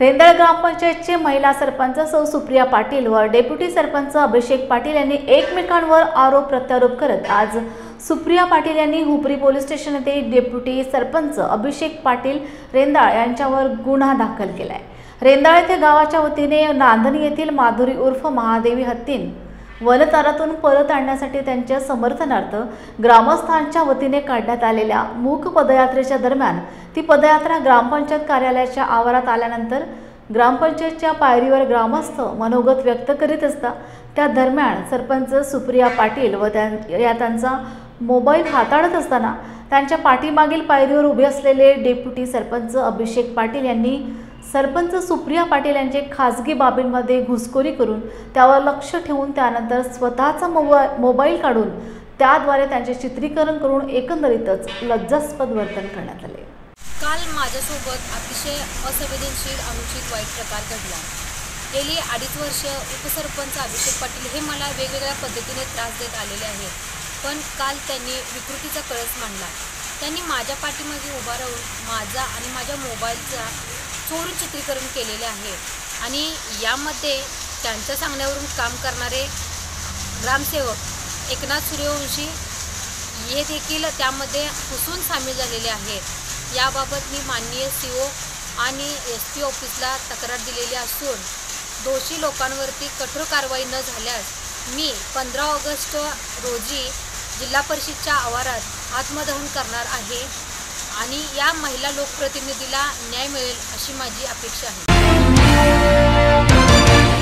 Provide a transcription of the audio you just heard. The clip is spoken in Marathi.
रेंदाळ ग्रामपंचायतचे महिला सरपंच सौ सुप्रिया पाटील व डेप्युटी सरपंच अभिषेक पाटील यांनी एकमेकांवर आरोप प्रत्यारोप करत आज सुप्रिया पाटील यांनी हुपरी पोलीस स्टेशन येथे डेप्युटी सरपंच अभिषेक पाटील रेंदाळ यांच्यावर गुन्हा दाखल केलाय। रेंदाळ येथे गावाच्या वतीने नांदणी येथील माधुरी उर्फ महादेवी हत्तीन वनतारातून परत आणण्यासाठी त्यांच्या समर्थनार्थ ग्रामस्थांच्या वतीने काढण्यात आलेल्या मूक पदयात्रेच्या दरम्यान ती पदयात्रा ग्रामपंचायत कार्यालयाच्या आवारात आल्यानंतर ग्रामपंचायतच्या पायरीवर ग्रामस्थ मनोगत व्यक्त करीत असता त्या दरम्यान सरपंच सुप्रिया पाटील व त्यांचा मोबाईल हाताळत असताना त्यांच्या पाठीमागील पायरीवर उभे असलेले डेप्युटी सरपंच अभिषेक पाटील यांनी सरपंच सुप्रिया पाटील यांचे खासगी बाबींमध्ये घुसखोरी करून त्यावर लक्ष ठेवून त्यानंतर स्वतःचा मोबाईल काढून त्याद्वारे त्यांचे चित्रीकरण करून एकंदरीतच लज्जास्पद वर्तन करण्यात आले। काल माझ्यासोबत अतिशय असंवेदनशील अनुचित वाईट प्रकार घडला। गेली 2.5 वर्ष उपसरपंच अभिषेक पाटील हे मला वेगवेगळ्या पद्धतीने त्रास देत आलेले आहेत, पण काल त्यांनी विकृतीचा कळस मांडला। त्यांनी माझ्या पाठीमागे उभा राहून माझा आणि माझ्या मोबाईलचा चोरून चित्रीकरण केलेले आहे आणि यामध्ये त्यांच्या सांगण्यावरून काम करणारे ग्रामसेवक एकनाथ सूर्यवंशी हे देखील त्यामध्ये घुसून सामील झालेले आहेत। याबाबत मी माननीय CO आणि SP ऑफिसला तक्रार दिलेली असून दोषी लोकांवरती कठोर कारवाई न झाल्यास मी 15 ऑगस्ट रोजी जिल्हा परिषदच्या आवारात आत्मदहन करणार आहे आणि या महिला लोकप्रतिनिधीला न्याय मिळेल अशी माझी अपेक्षा आहे।